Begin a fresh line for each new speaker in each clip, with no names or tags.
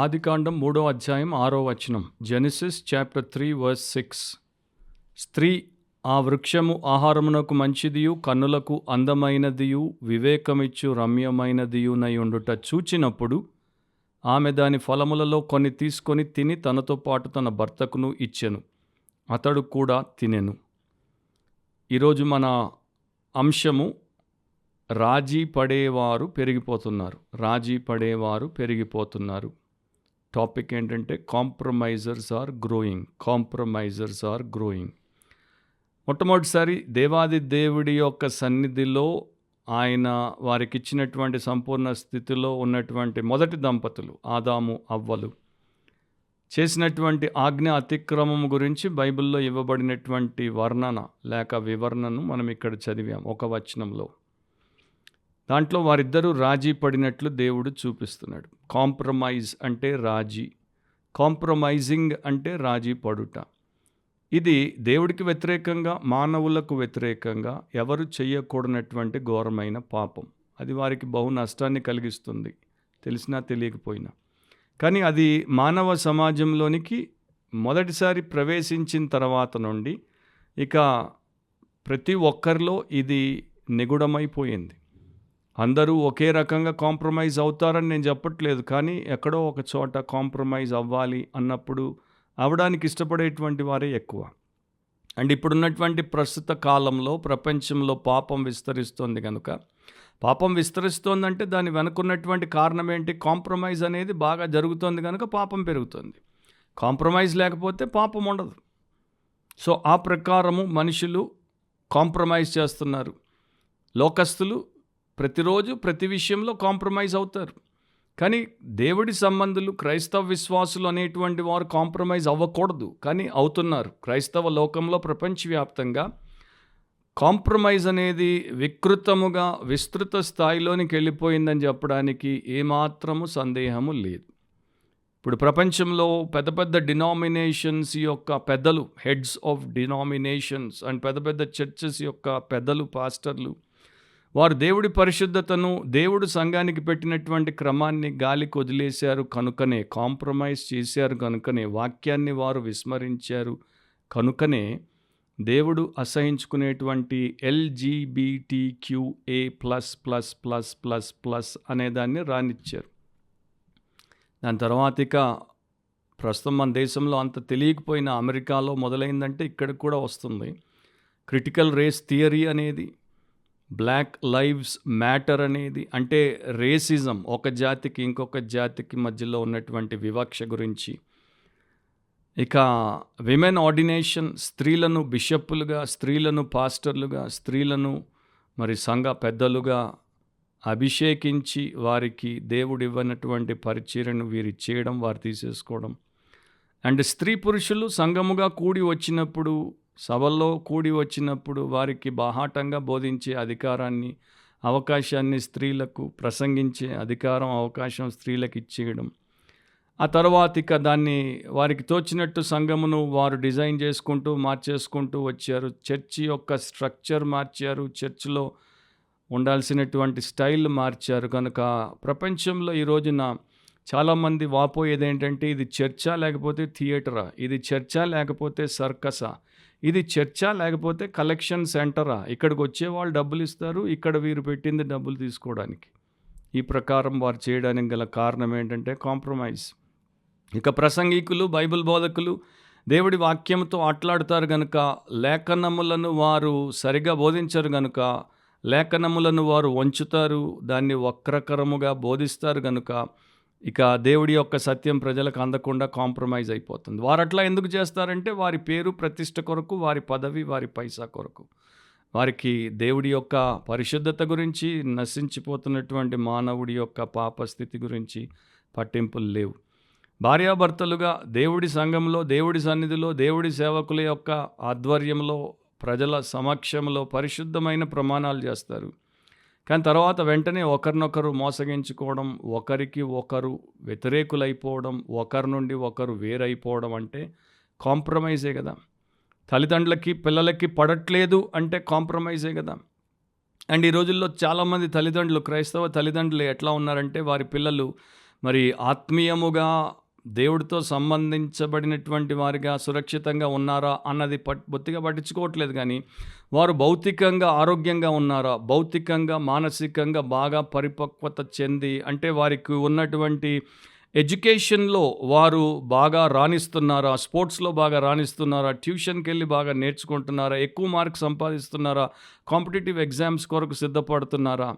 ఆదికాండం 3వ అధ్యాయం 6వ వచనం. Genesis chapter 3 verse 6. స్త్రీ ఆ వృక్షము ఆహారమునకు మంచిదియు కన్నులకు అందమైనదియు వివేకమిచ్చు రమ్యమైనదియునై ఉండుట చూచినప్పుడు ఆమె దాని ఫలములలో కొన్ని తీసుకొని తిని తనతో పాటు తన భర్తకును ఇచ్చెను. అతడు కూడా తినెను. ఈరోజు మన అంశము రాజీ పడేవారు పెరిగిపోతున్నారు. రాజీ పడేవారు పెరిగిపోతున్నారు. టాపిక్ ఏంటంటే కాంప్రమైజర్స్ ఆర్ గ్రోయింగ్. మొట్టమొదటిసారి దేవాది దేవుడి యొక్క సన్నిధిలో ఆయన వారికి ఇచ్చినటువంటి సంపూర్ణ స్థితిలో ఉన్నటువంటి మొదటి దంపతులు ఆదాము అవ్వలు చేసినటువంటి ఆజ్ఞ అతిక్రమం గురించి బైబిల్లో ఇవ్వబడినటువంటి వర్ణన లేక వివరణను మనం ఇక్కడ చదివాం ఒక వచనంలో. దాంట్లో వారిద్దరూ రాజీ పడినట్లు దేవుడు చూపిస్తున్నాడు. కాంప్రమైజ్ అంటే రాజీ, కాంప్రమైజింగ్ అంటే రాజీ పడుట. ఇది దేవుడికి వ్యతిరేకంగా, మానవులకు వ్యతిరేకంగా ఎవరు చేయకూడనటువంటి ఘోరమైన పాపం. అది వారికి బహు నష్టాన్ని కలిగిస్తుంది, తెలిసినా తెలియకపోయినా. కానీ అది మానవ సమాజంలోనికి మొదటిసారి ప్రవేశించిన తర్వాత నుండి ఇక ప్రతి ఒక్కరిలో ఇది నిగూఢమైపోయింది. అందరూ ఒకే రకంగా కాంప్రమైజ్ అవుతారని నేను చెప్పట్లేదు, కానీ ఎక్కడో ఒక చోట కాంప్రమైజ్ అవ్వాలి అన్నప్పుడు అవ్వడానికి ఇష్టపడేటువంటి వారే ఎక్కువ. అండ్ ఇప్పుడున్నటువంటి ప్రస్తుత కాలంలో ప్రపంచంలో పాపం విస్తరిస్తోంది కనుక, పాపం విస్తరిస్తోందంటే దాని వెనుకున్నటువంటి కారణం ఏంటి? కాంప్రమైజ్ అనేది బాగా జరుగుతోంది కనుక పాపం పెరుగుతుంది. కాంప్రమైజ్ లేకపోతే పాపం ఉండదు. సో ఆ ప్రకారము మనుషులు కాంప్రమైజ్ చేస్తున్నారు. లోకస్తులు ప్రతిరోజు ప్రతి విషయంలో కాంప్రమైజ్ అవుతారు. కానీ దేవుడి సంబంధులు, క్రైస్తవ విశ్వాసులు అనేటువంటి వారు కాంప్రమైజ్ అవ్వకూడదు, కానీ అవుతున్నారు. క్రైస్తవ లోకంలో ప్రపంచవ్యాప్తంగా కాంప్రమైజ్ అనేది విస్తృత స్థాయిలోనికి వెళ్ళిపోయిందని చెప్పడానికి ఏమాత్రము సందేహము లేదు. ఇప్పుడు ప్రపంచంలో పెద్ద పెద్ద డినామినేషన్స్ యొక్క పెద్దలు, హెడ్స్ ఆఫ్ డినామినేషన్స్ అండ్ పెద్ద పెద్ద చర్చెస్ యొక్క పెద్దలు, పాస్టర్లు, వారు దేవుడి పరిశుద్ధతను, దేవుడు సంఘానికి పెట్టినటువంటి క్రమాన్ని గాలికి వదిలేశారు కనుకనే, కాంప్రమైజ్ చేశారు కనుకనే, వాక్యాన్ని వారు విస్మరించారు కనుకనే దేవుడు అసహించుకునేటువంటి LGBTQA+++++ అనేదాన్ని రానిచ్చారు. దాని తర్వాత ఇక ప్రస్తుతం మన దేశంలో అంత తెలియకపోయినా అమెరికాలో మొదలైందంటే ఇక్కడికి కూడా వస్తుంది. క్రిటికల్ రేస్ థియరీ అనేది, బ్లాక్ లైవ్స్ మ్యాటర్ అనేది, అంటే రేసిజం, ఒక జాతికి ఇంకొక జాతికి మధ్యలో ఉన్నటువంటి వివక్ష గురించి. ఇక విమెన్ ఆర్డినేషన్, స్త్రీలను బిషప్పులుగా, స్త్రీలను పాస్టర్లుగా, స్త్రీలను మరి సంఘ పెద్దలుగా అభిషేకించి వారికి దేవుడు ఇవ్వనటువంటి పరిచర్యను వీరి చేయడం, వారు తీసేసుకోవడం. అండ్ స్త్రీ పురుషులు సంఘముగా కూడి వచ్చినప్పుడు, సభల్లో కూడి వచ్చినప్పుడు వారికి బాహాటంగా బోధించే అధికారాన్ని, అవకాశాన్ని, స్త్రీలకు ప్రసంగించే అధికారం, అవకాశం స్త్రీలకు ఇచ్చేయడం. ఆ తర్వాత ఇక దాన్ని వారికి తోచినట్టు సంఘమును వారు డిజైన్ చేసుకుంటూ మార్చేసుకుంటూ వచ్చారు. చర్చి యొక్క స్ట్రక్చర్ మార్చారు, చర్చిలో ఉండాల్సినటువంటి స్టైల్ మార్చారు. కనుక ప్రపంచంలో ఈ రోజున చాలామంది వాపోయేది ఏంటంటే, ఇది చర్చా లేకపోతే థియేటరా, ఇది చర్చా లేకపోతే సర్కసా, ఇది చర్చా లేకపోతే కలెక్షన్ సెంటరా, ఇక్కడికి వచ్చేవాళ్ళు డబ్బులు ఇస్తారు, ఇక్కడ వీరు పెట్టింది డబ్బులు తీసుకోవడానికి. ఈ ప్రకారం వారు చేయడానికి గల కారణం ఏంటంటే కాంప్రమైజ్. ఇక ప్రసంగికులు, బైబిల్ బోధకులు దేవుడి వాక్యంతో ఆట్లాడుతారు కనుక, లేఖనములను వారు సరిగా బోధించరు కనుక, లేఖనములను వారు వంచుతారు, దాన్ని వక్రకరముగా బోధిస్తారు కనుక ఇక దేవుడి యొక్క సత్యం ప్రజలకు అందకుండా కాంప్రమైజ్ అయిపోతుంది. వారు అట్లా ఎందుకు చేస్తారంటే వారి పేరు ప్రతిష్ట కొరకు, వారి పదవి, వారి పైసా కొరకు. వారికి దేవుడి యొక్క పరిశుద్ధత గురించి, నశించిపోతున్నటువంటి మానవుడి యొక్క పాపస్థితి గురించి పట్టింపులు లేవు. భార్యాభర్తలుగా దేవుడి సంఘంలో, దేవుడి సన్నిధిలో, దేవుడి సేవకుల యొక్క ఆధ్వర్యంలో, ప్రజల సమక్షంలో పరిశుద్ధమైన ప్రమాణాలు చేస్తారు. కానీ తర్వాత వెంటనే ఒకరినొకరు మోసగించుకోవడం, ఒకరికి ఒకరు వ్యతిరేకులైపోవడం, ఒకరి నుండి ఒకరు వేరైపోవడం అంటే కాంప్రమైజే కదా. తల్లిదండ్రులకి పిల్లలకి పడట్లేదు అంటే కాంప్రమైజే కదా. అండ్ ఈ రోజుల్లో చాలామంది తల్లిదండ్రులు, క్రైస్తవ తల్లిదండ్రులు ఎట్లా ఉన్నారంటే, వారి పిల్లలు మరి ఆత్మీయముగా దేవుడితో సంబంధించబడినటువంటి వారిగా సురక్షితంగా ఉన్నారా అన్నది బొత్తిగా పట్టించుకోవట్లేదు. కానీ వారు భౌతికంగా ఆరోగ్యంగా ఉన్నారా, భౌతికంగా మానసికంగా బాగా పరిపక్వత చెంది, అంటే వారికి ఉన్నటువంటి ఎడ్యుకేషన్లో వారు బాగా రాణిస్తున్నారా, స్పోర్ట్స్లో బాగా రాణిస్తున్నారా, ట్యూషన్కి వెళ్ళి బాగా నేర్చుకుంటున్నారా, ఎక్కువ మార్క్స్ సంపాదిస్తున్నారా, కాంపిటేటివ్ ఎగ్జామ్స్ కొరకు సిద్ధపడుతున్నారా,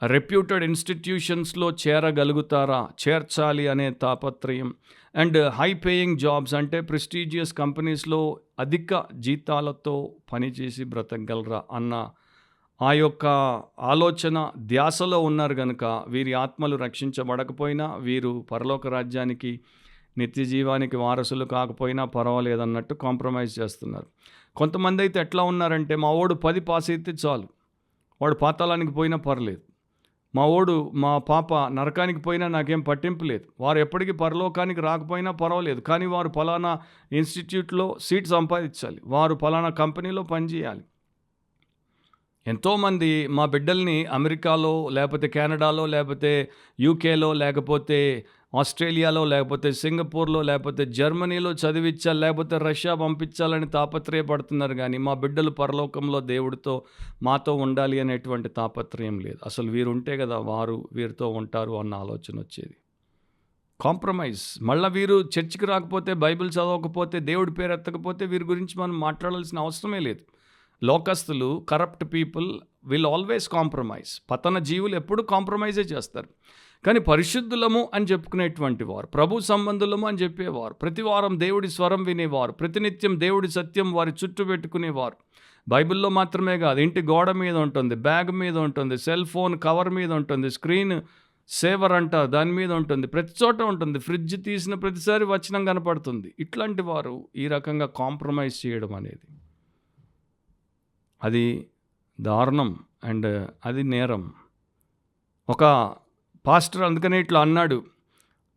రెప్యూటెడ్ ఇన్స్టిట్యూషన్స్లో చేరగలుగుతారా, చేర్చాలి అనే తాపత్రయం, అండ్ హై పేయింగ్ జాబ్స్ అంటే ప్రెస్టీజియస్ కంపెనీస్లో అధిక జీతాలతో పనిచేసి బ్రతకగలరా అన్న ఆ యొక్క ఆలోచన ధ్యాసలో ఉన్నారు కనుక వీరి ఆత్మలు రక్షించబడకపోయినా, వీరు పరలోక రాజ్యానికి నిత్య జీవానికి వారసులు కాకపోయినా పర్వాలేదన్నట్టు కాంప్రమైజ్ చేస్తున్నారు. కొంతమంది అయితే ఎట్లా ఉన్నారంటే, మా వాడు 10 పాస్ అయితే చాలు, వాడు పాతాళానికి పోయినా పర్లేదు, మా పాప నరకానికి పోయినా నాకేం పట్టింపు లేదు, వారు ఎప్పటికీ పరలోకానికి రాకపోయినా పర్వాలేదు, కానీ వారు ఫలానా ఇన్స్టిట్యూట్లో సీట్ సంపాదించాలి, వారు ఫలానా కంపెనీలో పనిచేయాలి. ఎంతోమంది మా బిడ్డల్ని అమెరికాలో, లేకపోతే కెనడాలో, లేకపోతే యూకేలో, లేకపోతే ఆస్ట్రేలియాలో, లేకపోతే సింగపూర్లో, లేకపోతే జర్మనీలో చదివించాలి, లేకపోతే రష్యా పంపించాలని తాపత్రయపడుతున్నారు. కానీ మా బిడ్డలు పరలోకంలో దేవుడితో మాతో ఉండాలి అనేటువంటి తాపత్రయం లేదు. అసలు వీరు ఉంటే కదా వారు వీరితో ఉంటారు అన్న ఆలోచన వచ్చేది. కాంప్రమైజ్. మళ్ళీ వీరు చర్చికి రాకపోతే, బైబిల్ చదవకపోతే, దేవుడి పేరు ఎత్తకపోతే వీరి గురించి మనం మాట్లాడాల్సిన అవసరమే లేదు. లోకస్తులు, corrupt people will always compromise. పతన జీవులు ఎప్పుడు కాంప్రమైజే చేస్తారు. కానీ పరిశుద్ధులము అని చెప్పుకునేటువంటి వారు, ప్రభు సంబంధులము అని చెప్పేవారు, ప్రతి వారం దేవుడి స్వరం వినేవారు, ప్రతినిత్యం దేవుడి సత్యం వారి చుట్టూ పెట్టుకునేవారు. బైబిల్లో మాత్రమే కాదు, ఇంటి గోడ మీద ఉంటుంది, బ్యాగ్ మీద ఉంటుంది, సెల్ ఫోన్ కవర్ మీద ఉంటుంది, స్క్రీన్ సేవర్ అంట దాని మీద ఉంటుంది, ప్రతి చోట ఉంటుంది, ఫ్రిడ్జ్ తీసిన ప్రతిసారి వచనం కనపడుతుంది. ఇట్లాంటి వారు ఈ రకంగా కాంప్రమైజ్ చేయడం అనేది అది దారుణం అండ్ అది నేరం. ఒక పాస్టర్ అందుకనే ఇట్లా అన్నాడు,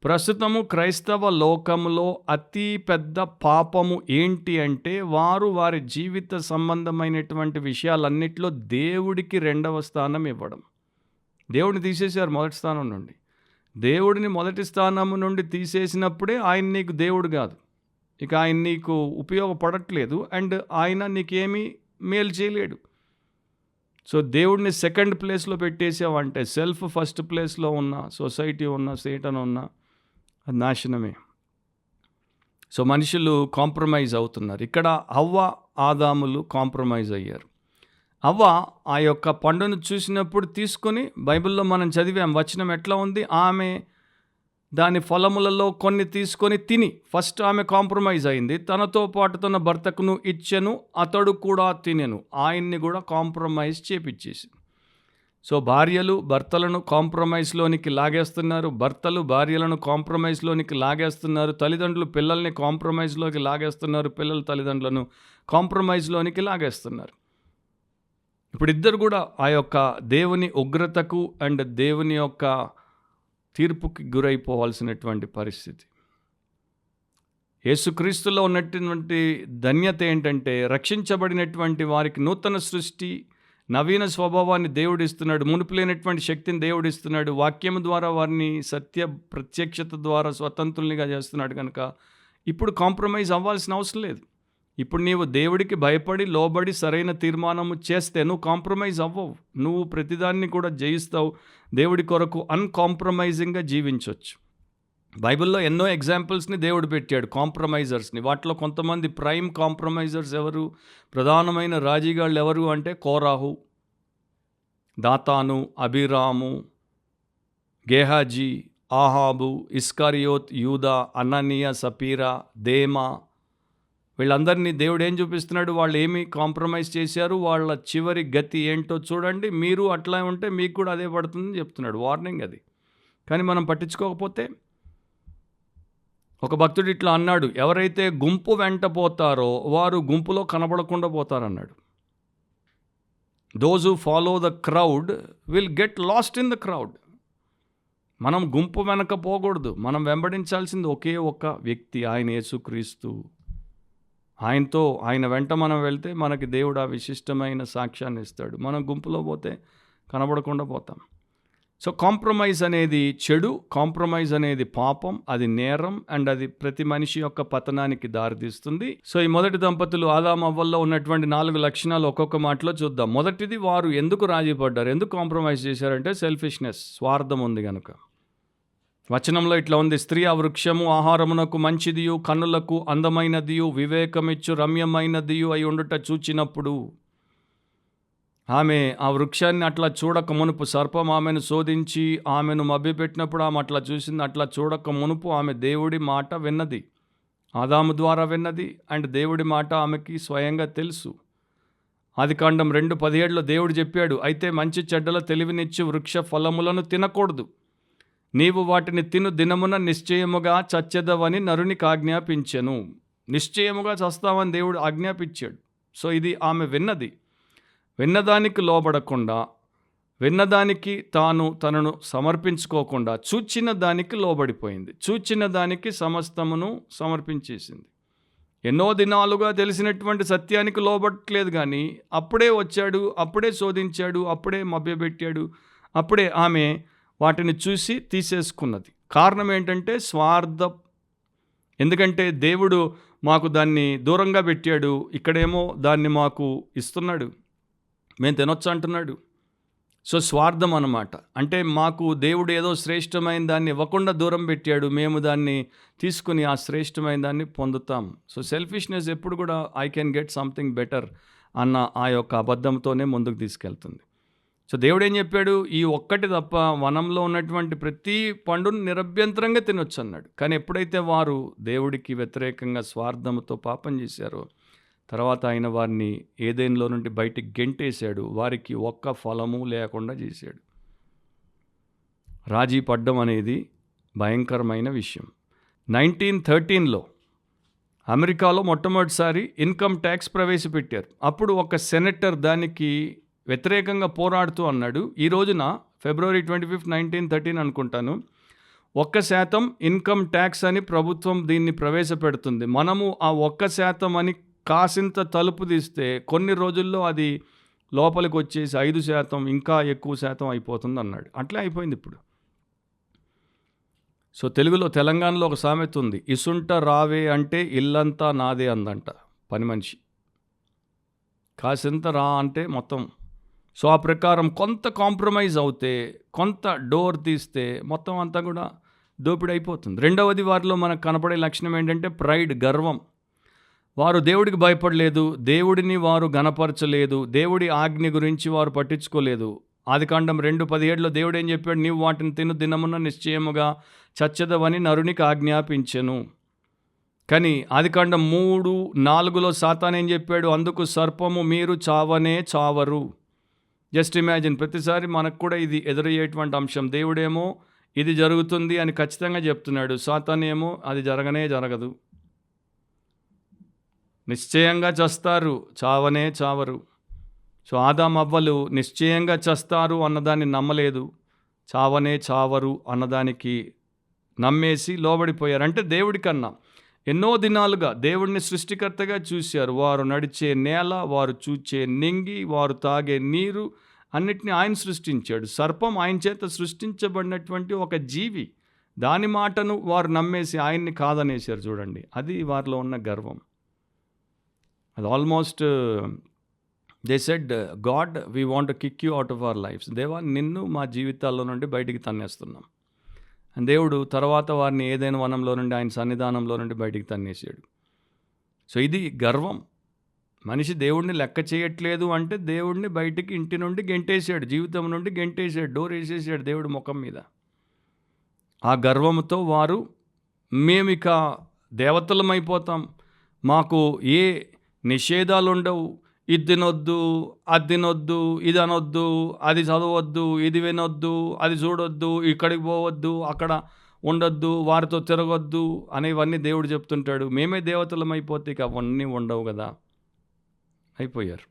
ప్రస్తుతము క్రైస్తవ లోకంలో అతి పెద్ద పాపము ఏంటి అంటే, వారు వారి జీవిత సంబంధమైనటువంటి విషయాలన్నిటిలో దేవుడికి 2వ స్థానం ఇవ్వడం. దేవుడిని తీసేశారు మొదటి స్థానం నుండి. దేవుడిని మొదటి స్థానం నుండి తీసేసినప్పుడే ఆయన నీకు దేవుడు కాదు, ఇక ఆయన నీకు ఉపయోగపడట్లేదు, అండ్ ఆయన నీకేమీ మేలు చేయలేడు. సో దేవుడిని సెకండ్ ప్లేస్లో పెట్టేసావంటే, సెల్ఫ్ ఫస్ట్ ప్లేస్లో ఉన్న సొసైటీ ఉన్న సేటన్ ఉన్న అది నాశనమే. సో మనుషులు కాంప్రమైజ్ అవుతున్నారు. ఇక్కడ హవ్వ ఆదాములు కాంప్రమైజ్ అయ్యారు. హవ్వ ఆ యొక్క పండును చూసినప్పుడు తీసుకొని, బైబిల్లో మనం చదివాం వచనం ఎట్లా ఉంది, ఆమె దాని ఫలములలో కొన్ని తీసుకొని తిని, ఫస్ట్ ఆమె కాంప్రమైజ్ అయింది, తనతో పాటు తన భర్తకును ఇచ్చెను, అతడు కూడా తినెను, ఆయన్ని కూడా కాంప్రమైజ్ చేపిచ్చేసి. సో భార్యలు భర్తలను కాంప్రమైజ్లోనికి లాగేస్తున్నారు, భర్తలు భార్యలను కాంప్రమైజ్లోనికి లాగేస్తున్నారు, తల్లిదండ్రులు పిల్లల్ని కాంప్రమైజ్లోకి లాగేస్తున్నారు, పిల్లలు తల్లిదండ్రులను కాంప్రమైజ్లోనికి లాగేస్తున్నారు. ఇప్పుడు ఇద్దరు కూడా ఆ యొక్క దేవుని ఉగ్రతకు అండ్ దేవుని యొక్క తీర్పుకి గురైపోవాల్సినటువంటి పరిస్థితి. యేసుక్రీస్తులో ఉన్నటువంటి ధన్యత ఏంటంటే, రక్షించబడినటువంటి వారికి నూతన సృష్టి, నవీన స్వభావాన్ని దేవుడిస్తున్నాడు, మునుపు లేనటువంటి శక్తిని దేవుడిస్తున్నాడు, వాక్యం ద్వారా వారిని సత్య ప్రత్యక్షత ద్వారా స్వతంత్రునిగా చేస్తున్నాడు. కనుక ఇప్పుడు కాంప్రమైజ్ అవ్వాల్సిన అవసరం లేదు. ఇప్పుడు నీవు దేవుడికి భయపడి లోబడి సరైన తీర్మానము చేస్తే నువ్వు కాంప్రమైజ్ అవ్వవు, నువ్వు ప్రతిదాన్ని కూడా జయిస్తావు, దేవుడి కొరకు అన్కాంప్రమైజింగ్గా జీవించవచ్చు. బైబిల్లో ఎన్నో ఎగ్జాంపుల్స్ని దేవుడు పెట్టాడు కాంప్రమైజర్స్ని. వాటిలో కొంతమంది ప్రైమ్ కాంప్రమైజర్స్ ఎవరు, ప్రధానమైన రాజీగాళ్ళు ఎవరు అంటే, కోరాహు, దాతాను, అబీరాము, గేహాజీ, ఆహాబు, ఇస్కారియోత్, యూదా, అననీయ, సపీరా, దేమా, వీళ్ళందరినీ దేవుడు ఏం చూపిస్తున్నాడు, వాళ్ళు ఏమి కాంప్రమైజ్ చేశారు, వాళ్ళ చివరి గతి ఏంటో చూడండి, మీరు అట్లా ఉంటే మీకు కూడా అదే పడుతుందని చెప్తున్నాడు. వార్నింగ్ అది. కానీ మనం పట్టించుకోకపోతే, ఒక భక్తుడు ఇట్లా అన్నాడు, ఎవరైతే గుంపు వెంట పోతారో వారు గుంపులో కనబడకుండా పోతారన్నాడు. Those who follow the crowd will get lost in the crowd. మనం గుంపు వెనక పోకూడదు, మనం వెంబడించాల్సింది ఒకే ఒక వ్యక్తి, ఆయన యేసుక్రీస్తు. ఆయన వెంట మనం వెళ్తే మనకి దేవుడు ఆ విశిష్టమైన సాక్ష్యాన్ని ఇస్తాడు. మనం గుంపులో పోతే కనబడకుండా పోతాం. సో కాంప్రమైజ్ అనేది చెడు, కాంప్రమైజ్ అనేది పాపం, అది నేరం, అండ్ అది ప్రతి మనిషి యొక్క పతనానికి దారితీస్తుంది. సో ఈ మొదటి దంపతులు ఆదాము అవ్వల్లో ఉన్నటువంటి 4 లక్షణాలు ఒక్కొక్క మాటలో చూద్దాం. మొదటిది, వారు ఎందుకు రాజీ పడ్డారు, ఎందుకు కాంప్రమైజ్ చేశారంటే సెల్ఫిష్నెస్, స్వార్థం ఉంది కనుక. వచనంలో ఇట్లా ఉంది, స్త్రీ ఆ వృక్షము ఆహారమునకు మంచిదియు కన్నులకు అందమైనదియు వివేకమిచ్చు రమ్యమైనదియు అయి ఉండుట చూచినప్పుడు. ఆమె ఆ వృక్షాన్ని అట్లా చూడక మునుపు, సర్పం ఆమెను శోధించి ఆమెను మభ్యపెట్టినప్పుడు ఆమె అట్లా చూసింది. అట్లా చూడక మునుపు ఆమె దేవుడి మాట విన్నది, ఆదాము ద్వారా విన్నది, అండ్ దేవుడి మాట ఆమెకి స్వయంగా తెలుసు. ఆదికాండం 2:17 దేవుడు చెప్పాడు, అయితే మంచి చెడ్డల తెలివినిచ్చి వృక్ష ఫలములను తినకూడదు, నీవు వాటిని తిను దినమున నిశ్చయముగా చచ్చెదవని నరునికి ఆజ్ఞాపించెను. నిశ్చయముగా చస్తావని దేవుడు ఆజ్ఞాపించాడు. సో ఇది ఆమె విన్నది. విన్నదానికి లోబడకుండా, విన్నదానికి తనను సమర్పించుకోకుండా చూచిన దానికి లోబడిపోయింది. చూచిన దానికి సమస్తమును సమర్పించేసింది. ఎన్నో దినాలుగా తెలిసినటువంటి సత్యానికి లోబడట్లేదు, కానీ అప్పుడే వచ్చాడు, అప్పుడే శోధించాడు, అప్పుడే మభ్యపెట్టాడు, అప్పుడే ఆమె వాటిని చూసి తీసేసుకున్నది. కారణం ఏంటంటే స్వార్థం. ఎందుకంటే దేవుడు మాకు దాన్ని దూరంగా పెట్టాడు, ఇక్కడేమో దాన్ని మాకు ఇస్తున్నాడు, మేము తినొచ్చు అంటున్నాడు. సో స్వార్థం అన్నమాట. అంటే మాకు దేవుడు ఏదో శ్రేష్టమైన దాన్ని ఇవ్వకుండా దూరం పెట్టాడు, మేము దాన్ని తీసుకుని ఆ శ్రేష్టమైన దాన్ని పొందుతాం. సో సెల్ఫిష్నెస్ ఎప్పుడు కూడా I can get something better అన్న ఆ యొక్క అబద్ధంతోనే ముందుకు తీసుకెళ్తుంది. సో దేవుడు ఏం చెప్పాడు, ఈ ఒక్కటి తప్ప వనంలో ఉన్నటువంటి ప్రతి పండును నిరభ్యంతరంగా తినొచ్చు అన్నాడు. కానీ ఎప్పుడైతే వారు దేవుడికి వ్యతిరేకంగా స్వార్థంతో పాపం చేశారో, తర్వాత ఆయన వారిని ఏదెన్లో నుండి బయటికి గెంటేశాడు, వారికి ఒక్క ఫలము లేకుండా చేశాడు. రాజీ పడ్డం అనేది భయంకరమైన విషయం. 1913లో అమెరికాలో మొట్టమొదటిసారి ఇన్కమ్ ట్యాక్స్ ప్రవేశపెట్టారు. అప్పుడు ఒక సెనేటర్ దానికి వ్యతిరేకంగా పోరాడుతూ అన్నాడు, ఈ రోజున February 25, 1913 అనుకుంటాను, 1% ఇన్కమ్ ట్యాక్స్ అని ప్రభుత్వం దీన్ని ప్రవేశపెడుతుంది. మనము ఆ 1% అని కాసింత తలుపు తీస్తే కొన్ని రోజుల్లో అది లోపలికి వచ్చేసి 5%, ఇంకా ఎక్కువ శాతం అయిపోతుంది అన్నాడు. అట్లే అయిపోయింది ఇప్పుడు. సో తెలుగులో, తెలంగాణలో ఒక సామెత ఉంది, ఇసుంట రావే అంటే ఇల్లంతా నాదే అందంట పని మనిషి. కాసింత రా అంటే మొత్తం. సో ఆ ప్రకారం కొంత కాంప్రమైజ్ అవుతే, కొంత డోర్ తీస్తే మొత్తం అంతా కూడా దోపిడీ అయిపోతుంది. రెండవది, వారిలో మనకు కనపడే లక్షణం ఏంటంటే ప్రైడ్, గర్వం. వారు దేవుడికి భయపడలేదు, దేవుడిని వారు ఘనపరచలేదు, దేవుడి ఆజ్ఞ గురించి వారు పట్టించుకోలేదు. ఆదికాండం 2:17 దేవుడు ఏం చెప్పాడు, నీవు వాటిని తిను దినమున నిశ్చయముగా చచ్చెదవని నరునికి ఆజ్ఞాపించెను. కానీ ఆదికాండం 3:4 సాతాను ఏం చెప్పాడు, అందుకు సర్పము మీరు చావనే చావరు. జస్ట్ ఇమాజిన్, ప్రతిసారి మనకు కూడా ఇది ఎదురయ్యేటువంటి అంశం. దేవుడేమో ఇది జరుగుతుంది అని ఖచ్చితంగా చెప్తున్నాడు, సాతాను ఏమో అది జరగనే జరగదు, నిశ్చయంగా చస్తారు, చావనే చావరు. సో ఆదాము అవ్వలు నిశ్చయంగా చస్తారు అన్నదాన్ని నమ్మలేదు, చావనే చావరు అన్నదానికి నమ్మేసి లోబడిపోయారు. అంటే దేవుడి కన్నా ఎన్నో దినాలుగా దేవుడిని సృష్టికర్తగా చూశారు. వారు నడిచే నేల, వారు చూచే నింగి, వారు తాగే నీరు, అన్నిటినీ ఆయన సృష్టించాడు. సర్పం ఆయన చేత సృష్టించబడినటువంటి ఒక జీవి, దాని మాటను వారు నమ్మేసి ఆయన్ని కాదనేశారు. చూడండి, అది వారిలో ఉన్న గర్వం. అది almost they said, God we want to kick you out of our lifes. దేవా, నిన్ను మా జీవితాల్లో నుండి బయటికి తన్నేస్తున్నాం. దేవుడు తర్వాత వారిని ఏదైనా వనంలో నుండి, ఆయన సన్నిధానంలో నుండి బయటికి తన్నేసాడు. సో ఇది గర్వం. మనిషి దేవుడిని లెక్క చేయట్లేదు అంటే దేవుడిని బయటికి ఇంటి నుండి గెంటేసాడు, జీవితం నుండి గెంటేసాడు, డోర్ వేసేసాడు దేవుడి ముఖం మీద. ఆ గర్వంతో వారు మేమిక దేవతలమైపోతాం, మాకు ఏ నిషేధాలు ఉండవు, ఇది తినొద్దు, అది తినొద్దు, ఇది అనొద్దు, అది చదవద్దు, ఇది వినొద్దు, అది చూడొద్దు, ఇక్కడికి పోవద్దు, అక్కడ ఉండొద్దు, వారితో తిరగొద్దు అనేవన్నీ దేవుడు చెప్తుంటాడు. మేమే దేవతలం అయిపోతే ఇక అవన్నీ ఉండవు కదా. అయిపోయారు,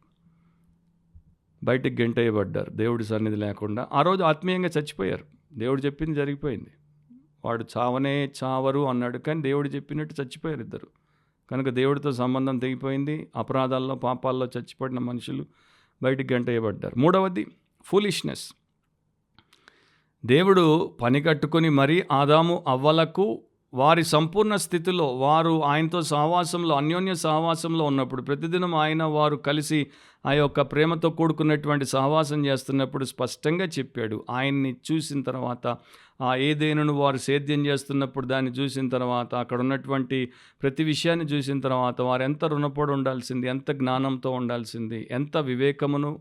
బయటికి గెంటేయబడ్డారు దేవుడి సన్నిధి లేకుండా. ఆ రోజు ఆత్మీయంగా చచ్చిపోయారు. దేవుడు చెప్పింది జరిగిపోయింది. వాడు చావనే చావరు అన్నాడు, కానీ దేవుడు చెప్పినట్టు చచ్చిపోయారు ఇద్దరు. కనుక దేవుడితో సంబంధం తెగిపోయింది. అపరాధాల్లో, పాపాల్లో చచ్చిపడిన మనుషులు బయటికి గంటేయబడ్డారు. మూడవది ఫూలిష్నెస్. దేవుడు పని కట్టుకొని మరీ ఆదాము అవ్వలకు వారి సంపూర్ణ స్థితిలో వారు ఆయనతో సహవాసంలో అన్యోన్య సహవాసంలో ఉన్నప్పుడు ప్రతిదినం వారు కలిసి ఆ యొక్క ప్రేమతో కూడుకున్నటువంటి సహవాసం చేస్తున్నప్పుడు స్పష్టంగా చెప్పాడు. ఆయన్ని చూసిన తర్వాత ఆ ఏదేనును వారు సేద్యం చేస్తున్నప్పుడు దాన్ని చూసిన తర్వాత అక్కడ ఉన్నటువంటి ప్రతి విషయాన్ని చూసిన తర్వాత వారు ఎంత రుణపడి ఉండాల్సింది, ఎంత జ్ఞానంతో ఉండాల్సింది, ఎంత వివేకమును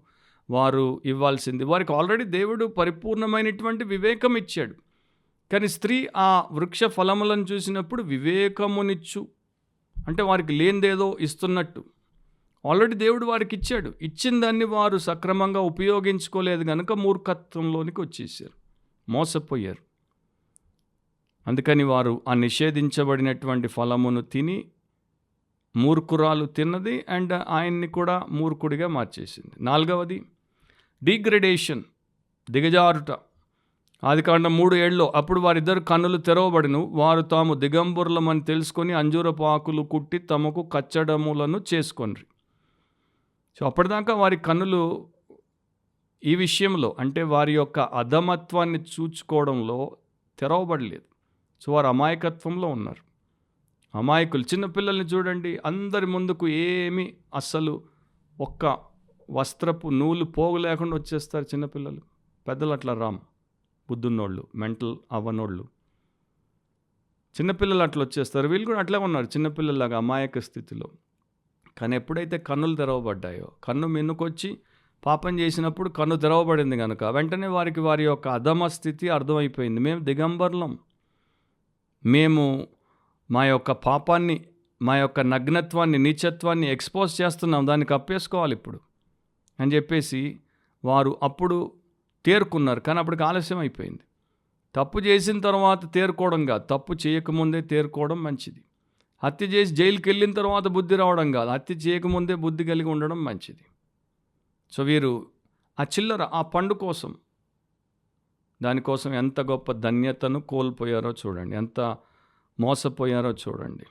వారు ఇవ్వాల్సింది. వారికి ఆల్రెడీ దేవుడు పరిపూర్ణమైనటువంటి వివేకం ఇచ్చాడు. కానీ స్త్రీ ఆ వృక్ష ఫలములను చూసినప్పుడు వివేకమునిచ్చు, అంటే వారికి లేనిదేదో ఇస్తున్నట్టు. ఆల్రెడీ దేవుడు వారికి ఇచ్చాడు. ఇచ్చిన దాన్ని వారు సక్రమంగా ఉపయోగించుకోలేదు కనుక మూర్ఖత్వంలోనికి వచ్చేసారు, మోసపోయారు. అందుకని వారు ఆ నిషేధించబడినటువంటి ఫలమును తిని మూర్ఖురాలు తిన్నది అండ్ ఆయన్ని కూడా మూర్ఖుడిగా మార్చేసింది. 4వది డిగ్రేడేషన్, దిగజారుట. ఆదికాండం 3:7 అప్పుడు వారిద్దరు కన్నులు తెరవబడిను, వారు తాము దిగంబరులమని తెలుసుకొని అంజూరపు ఆకులు కుట్టి తమకు కచ్చడములను చేసుకొనిరి. సో అప్పటిదాకా వారి కన్నులు ఈ విషయంలో అంటే వారి యొక్క అధమత్వాన్ని చూచుకోవడంలో తెరవబడలేదు. సో వారు అమాయకత్వంలో ఉన్నారు, అమాయకులు. చిన్నపిల్లల్ని చూడండి, అందరి ముందుకు ఏమీ అస్సలు ఒక్క వస్త్రపు నూలు పోగు లేకుండా వచ్చేస్తారు చిన్నపిల్లలు. పెద్దలు అట్లా బుద్ధున్నోళ్ళు, మెంటల్ అవ్వనోళ్ళు. చిన్నపిల్లలు అట్లా వచ్చేస్తారు. వీళ్ళు కూడా అట్లా ఉన్నారు, చిన్నపిల్లలాగా అమాయక స్థితిలో. కానీ ఎప్పుడైతే కన్నులు తెరవబడ్డాయో, కన్ను మిన్నుకొచ్చి పాపం చేసినప్పుడు కన్ను తెరవబడింది కనుక వెంటనే వారికి వారి యొక్క అధమ స్థితి అర్థమైపోయింది. మేము దిగంబరులం, మేము మా యొక్క పాపాన్ని, మా యొక్క నగ్నత్వాన్ని, నీచత్వాన్ని ఎక్స్పోజ్ చేస్తున్నాం, దాన్ని కప్పేసుకోవాలి ఇప్పుడు అని చెప్పేసి వారు అప్పుడు తేరుకున్నారు. కానీ అప్పటికి ఆలస్యం అయిపోయింది. తప్పు చేసిన తర్వాత తేరుకోవడం కాదు, తప్పు చేయకముందే తేరుకోవడం మంచిది. హత్య చేసి జైలుకి వెళ్ళిన తర్వాత బుద్ధి రావడం కాదు, హత్య చేయకముందే బుద్ధి కలిగి ఉండడం మంచిది. సో వీరు ఆ చిల్లర, ఆ పండు కోసం, దానికోసం ఎంత గొప్ప ధన్యతను కోల్పోయారో చూడండి, ఎంత మోసపోయారో చూడండి.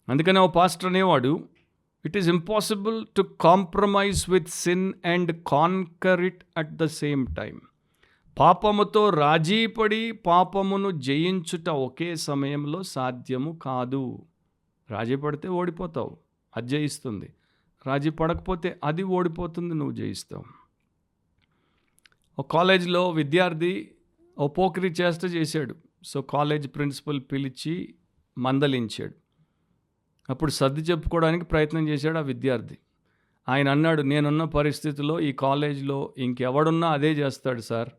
అందుకనే ఓ పాస్టర్ అనేవాడు, it is impossible to compromise with sin and conquer it at the same time. పాపముతో రాజీపడి పాపమును జయించుట ఒకే సమయంలో సాధ్యము కాదు. రాజీ పడితే ఓడిపోతావు, అది జయిస్తుంది. రాజీ పడకపోతే అది ఓడిపోతుంది, నువ్వు జయిస్తావు. ఒక కాలేజీలో విద్యార్థి ఓ పోకిరి చేష్ట చేశాడు. సో కాలేజ్ ప్రిన్సిపల్ పిలిచి మందలించాడు. అప్పుడు సర్ది చెప్పుకోవడానికి ప్రయత్నం చేశాడు ఆ విద్యార్థి. ఆయన అన్నాడు, నేనున్న పరిస్థితిలో ఈ కాలేజీలో ఇంకెవడున్నా అదే చేస్తాడు సార్.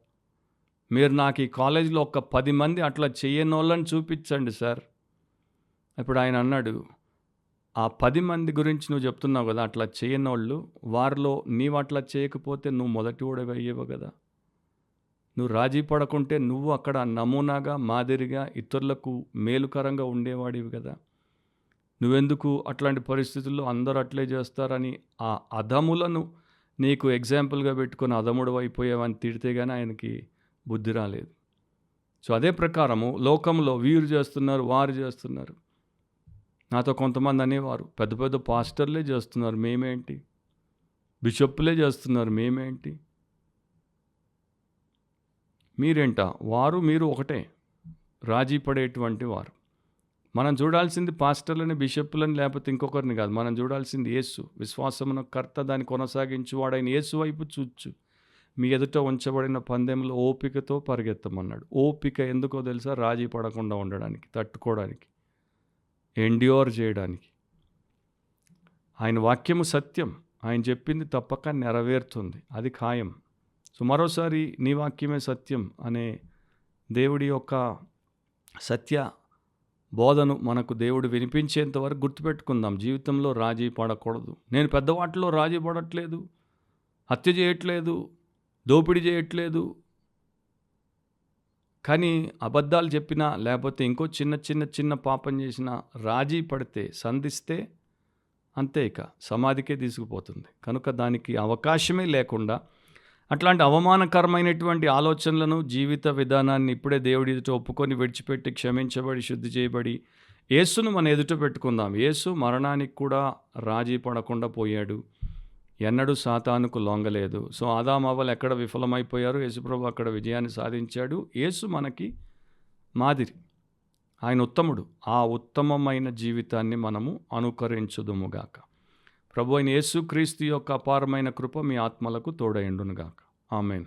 మీరు నాకు ఈ కాలేజీలో ఒక 10 మంది అట్లా చేయని వాళ్ళని చూపించండి సార్. ఇప్పుడు ఆయన అన్నాడు, ఆ 10 మంది గురించి నువ్వు చెప్తున్నావు కదా, అట్లా చేయని వాళ్ళు, వారిలో నీవు అట్లా చేయకపోతే నువ్వు మొదటి ఓడవయ్యేవు కదా. నువ్వు రాజీ పడకుంటే నువ్వు అక్కడ నమూనాగా, మాదిరిగా, ఇతరులకు మేలుకరంగా ఉండేవాడివి కదా. నువ్వెందుకు అట్లాంటి పరిస్థితుల్లో అందరూ అట్లే చేస్తారని ఆ అధములను నీకు ఎగ్జాంపుల్గా పెట్టుకొని అధముడు అయిపోయావని తిడితే కానీ ఆయనకి బుద్ధి రాలేదు. సో అదే ప్రకారము లోకంలో వీరు చేస్తున్నారు, వారు చేస్తున్నారు. నాతో కొంతమంది అనేవారు, పెద్ద పెద్ద పాస్టర్లే చేస్తున్నారు, మేమేంటి? బిషప్పులే చేస్తున్నారు, మేమేంటి? మీరేంటా? వారు మీరు ఒకటే, రాజీ పడేటువంటి వారు. మనం చూడాల్సింది పాస్టర్లని, బిషప్పులని, లేకపోతే ఇంకొకరిని కాదు. మనం చూడాల్సింది యేసు, విశ్వాసమున కర్త, దాన్ని కొనసాగించువాడైన యేసు వైపు చూచు మీ ఎదుట ఉంచబడిన పందెంలో ఓపికతో పరిగెత్తమన్నాడు. ఓపిక ఎందుకో తెలుసా? రాజీ పడకుండా ఉండడానికి, తట్టుకోవడానికి, ఎండ్యూర్ చేయడానికి. ఆయన వాక్యము సత్యం, ఆయన చెప్పింది తప్పక నెరవేరుతుంది, అది ఖాయం. సో మరోసారి నీ వాక్యమే సత్యం అనే దేవుడి యొక్క సత్య బోధను మనకు దేవుడు వినిపించేంత వరకు గుర్తుపెట్టుకుందాం. జీవితంలో రాజీ పడకూడదు. నేను పెద్దవాటిలో రాజీ పడట్లేదు, హత్య చేయట్లేదు, దోపిడీ చేయట్లేదు. కానీ అబద్ధాలు చెప్పినా, లేకపోతే ఇంకో చిన్న పాపం చేసినా రాజీ పడితే, సంధిస్తే అంతే, ఇక సమాధికే తీసుకుపోతుంది. కనుక దానికి అవకాశమే లేకుండా అట్లాంటి అవమానకరమైనటువంటి ఆలోచనలను, జీవిత విధానాన్ని ఇప్పుడే దేవుడి ఎదుట ఒప్పుకొని విడిచిపెట్టి, క్షమించబడి, శుద్ధి చేయబడి యేసును మన ఎదుట పెట్టుకుందాం. యేసు మరణానికి కూడా రాజీ పడకుండా పోయాడు. ఎన్నడూ సాతానుకు లొంగలేదు. సో ఆదాము అవ్వలు ఎక్కడ విఫలమైపోయారు, యేసుప్రభు అక్కడ విజయాన్ని సాధించాడు. యేసు మనకి మాదిరి, ఆయన ఉత్తముడు. ఆ ఉత్తమమైన జీవితాన్ని మనము అనుకరించుదుముగాక. ప్రభు అయిన యేసుక్రీస్తు యొక్క అపారమైన కృప మీ ఆత్మలకు తోడైండునుగాక. ఆమేన్.